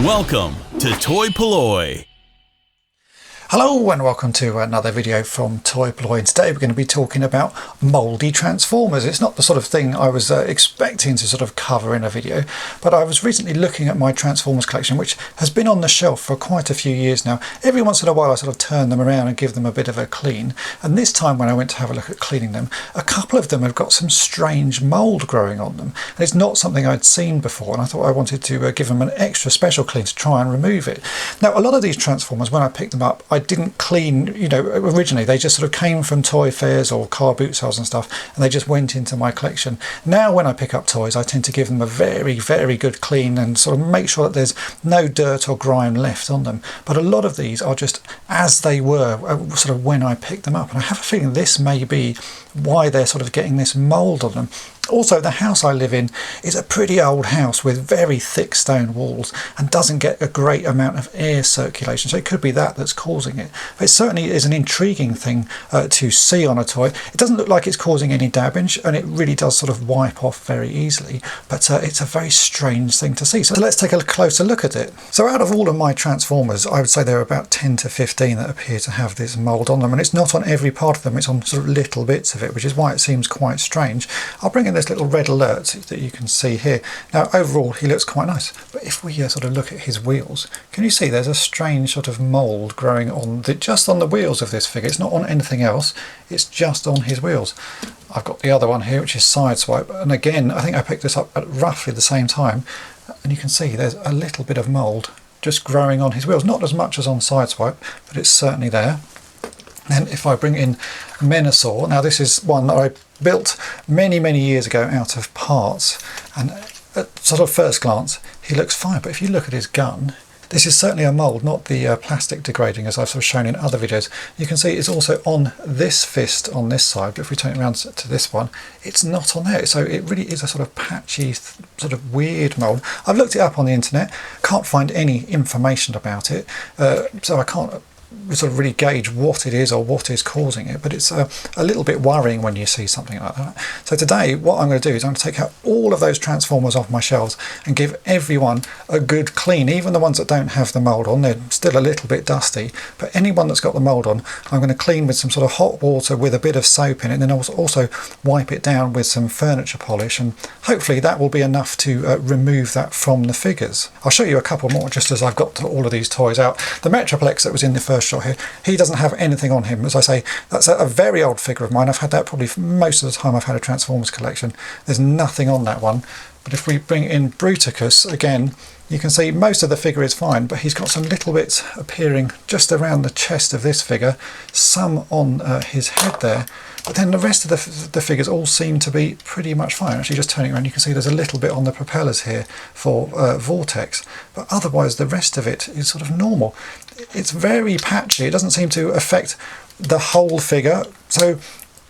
Welcome to toy-polloi. Hello and welcome to another video from toy-polloi, and today we're going to be talking about mouldy transformers. It's not the sort of thing I was expecting to sort of cover in a video, but I was recently looking at my Transformers collection, which has been on the shelf for quite a few years now. Every once in a while I sort of turn them around and give them a bit of a clean, and this time when I went to have a look at cleaning them, a couple of them have got some strange mould growing on them, and it's not something I'd seen before, and I thought I wanted to give them an extra special clean to try and remove it. Now, a lot of these Transformers, when I picked them up, I didn't clean, originally they just sort of came from toy fairs or car boot sales and stuff, and they just went into my collection. Now when I pick up toys, I tend to give them a very, very good clean and sort of make sure that there's no dirt or grime left on them. But a lot of these are just as they were sort of when I picked them up, and I have a feeling this may be why they're sort of getting this mould on them. Also, the house I live in is a pretty old house with very thick stone walls and doesn't get a great amount of air circulation, so it could be that that's causing it. But it certainly is an intriguing thing to see on a toy. It doesn't look like it's causing any damage, and it really does sort of wipe off very easily, but it's a very strange thing to see. So let's take a closer look at it. So out of all of my Transformers, I would say there are about 10 to 15 that appear to have this mould on them, and it's not on every part of them, it's on sort of little bits of it, which is why it seems quite strange. I'll bring in this little red alert that you can see here. Now overall he looks quite nice, but if we sort of look at his wheels, can you see there's a strange sort of mould growing on just on the wheels of this figure? It's not on anything else, it's just on his wheels. I've got the other one here, which is Sideswipe, and again I think I picked this up at roughly the same time, and you can see there's a little bit of mould just growing on his wheels, not as much as on Sideswipe, but it's certainly there. Then if I bring in Menasor, now this is one that I built many years ago out of parts, and at sort of first glance he looks fine, but if you look at his gun, this is certainly a mould, not the plastic degrading as I've sort of shown in other videos. You can see it's also on this fist on this side, but if we turn it around to this one, it's not on there. So it really is a sort of patchy, sort of weird mould. I've looked it up on the internet, can't find any information about it, so I can't sort of really gauge what it is or what is causing it, but it's a little bit worrying when you see something like that. So today what I'm going to do is I'm going to take out all of those Transformers off my shelves and give everyone a good clean, even the ones that don't have the mould on. They're still a little bit dusty, but anyone that's got the mould on I'm going to clean with some sort of hot water with a bit of soap in it, and then also wipe it down with some furniture polish, and hopefully that will be enough to remove that from the figures. I'll show you a couple more just as I've got all of these toys out. The Metroplex that was in the first shot here, he doesn't have anything on him. As I say, that's a very old figure of mine. I've had that probably for most of the time I've had a Transformers collection. There's nothing on that one. But if we bring in Bruticus again, you can see most of the figure is fine, but he's got some little bits appearing just around the chest of this figure, some on his head there, but then the rest of the figures all seem to be pretty much fine. Actually, just turning around, you can see there's a little bit on the propellers here for Vortex, but otherwise the rest of it is sort of normal. It's very patchy. It doesn't seem to affect the whole figure, so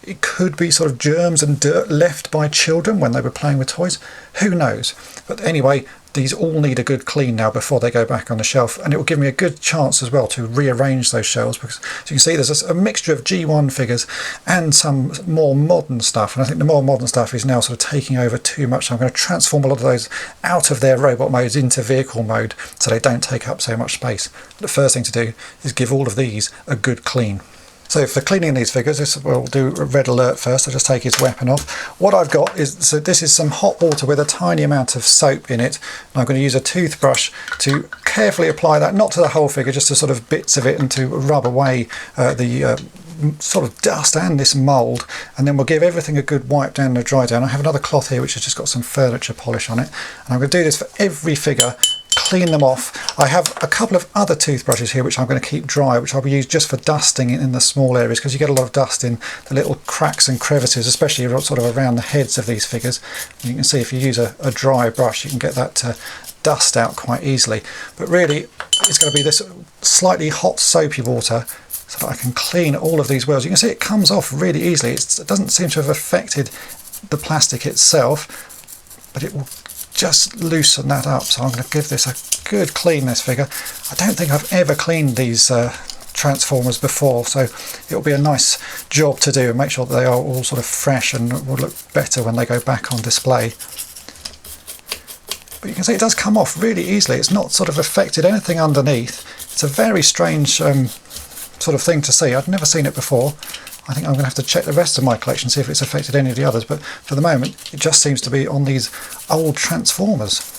it could be sort of germs and dirt left by children when they were playing with toys. Who knows? But anyway, these all need a good clean now before they go back on the shelf, and it will give me a good chance as well to rearrange those shelves, because as you can see there's a mixture of G1 figures and some more modern stuff, and I think the more modern stuff is now sort of taking over too much. So I'm going to transform a lot of those out of their robot modes into vehicle mode so they don't take up so much space. The first thing to do is give all of these a good clean. So for cleaning these figures, we'll do a red alert first. I'll just take his weapon off. What I've got is, so this is some hot water with a tiny amount of soap in it. And I'm going to use a toothbrush to carefully apply that, not to the whole figure, just to sort of bits of it, and to rub away the sort of dust and this mould, and then we'll give everything a good wipe down and dry down. I have another cloth here which has just got some furniture polish on it, and I'm going to do this for every figure. Clean them off. I have a couple of other toothbrushes here which I'm going to keep dry, which I'll use just for dusting in the small areas, because you get a lot of dust in the little cracks and crevices, especially sort of around the heads of these figures. And you can see if you use a dry brush you can get that dust out quite easily. But really it's going to be this slightly hot soapy water so that I can clean all of these wheels. You can see it comes off really easily. It doesn't seem to have affected the plastic itself, but it will just loosen that up. So I'm going to give this a good clean, this figure. I don't think I've ever cleaned these Transformers before, so it'll be a nice job to do and make sure that they are all sort of fresh and will look better when they go back on display. But you can see it does come off really easily. It's not sort of affected anything underneath. It's a very strange sort of thing to see. I'd never seen it before. I think I'm going to have to check the rest of my collection, see if it's affected any of the others, but for the moment it just seems to be on these old Transformers.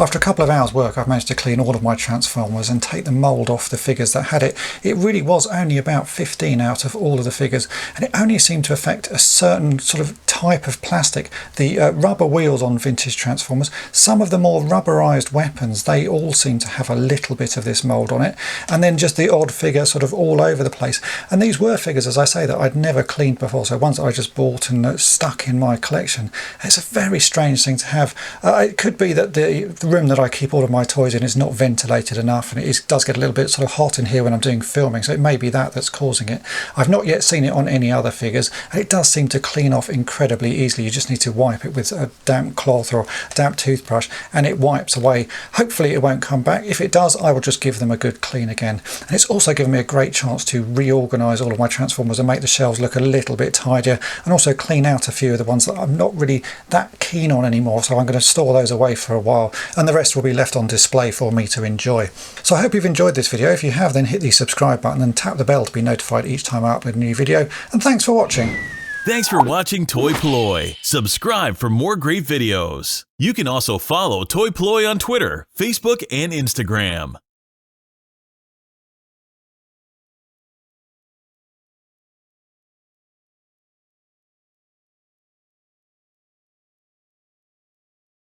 After a couple of hours work, I've managed to clean all of my Transformers and take the mould off the figures that had it. It really was only about 15 out of all of the figures, and it only seemed to affect a certain sort of type of plastic. The rubber wheels on vintage Transformers, some of the more rubberized weapons, they all seem to have a little bit of this mould on it, and then just the odd figure sort of all over the place. And these were figures, as I say, that I'd never cleaned before, so ones that I just bought and stuck in my collection. It's a very strange thing to have. It could be that the room that I keep all of my toys in is not ventilated enough, and it does get a little bit sort of hot in here when I'm doing filming, so it may be that that's causing it. I've not yet seen it on any other figures, and it does seem to clean off incredibly easily. You just need to wipe it with a damp cloth or a damp toothbrush, and it wipes away. Hopefully it won't come back. If it does, I will just give them a good clean again. And it's also given me a great chance to reorganise all of my Transformers and make the shelves look a little bit tidier, and also clean out a few of the ones that I'm not really that keen on anymore, so I'm going to store those away for a while, and the rest will be left on display for me to enjoy. So I hope you've enjoyed this video. If you have, then hit the subscribe button and tap the bell to be notified each time I upload a new video, and thanks for watching. Thanks for watching toy-polloi. Subscribe for more great videos. You can also follow toy-polloi on Twitter, Facebook, and Instagram.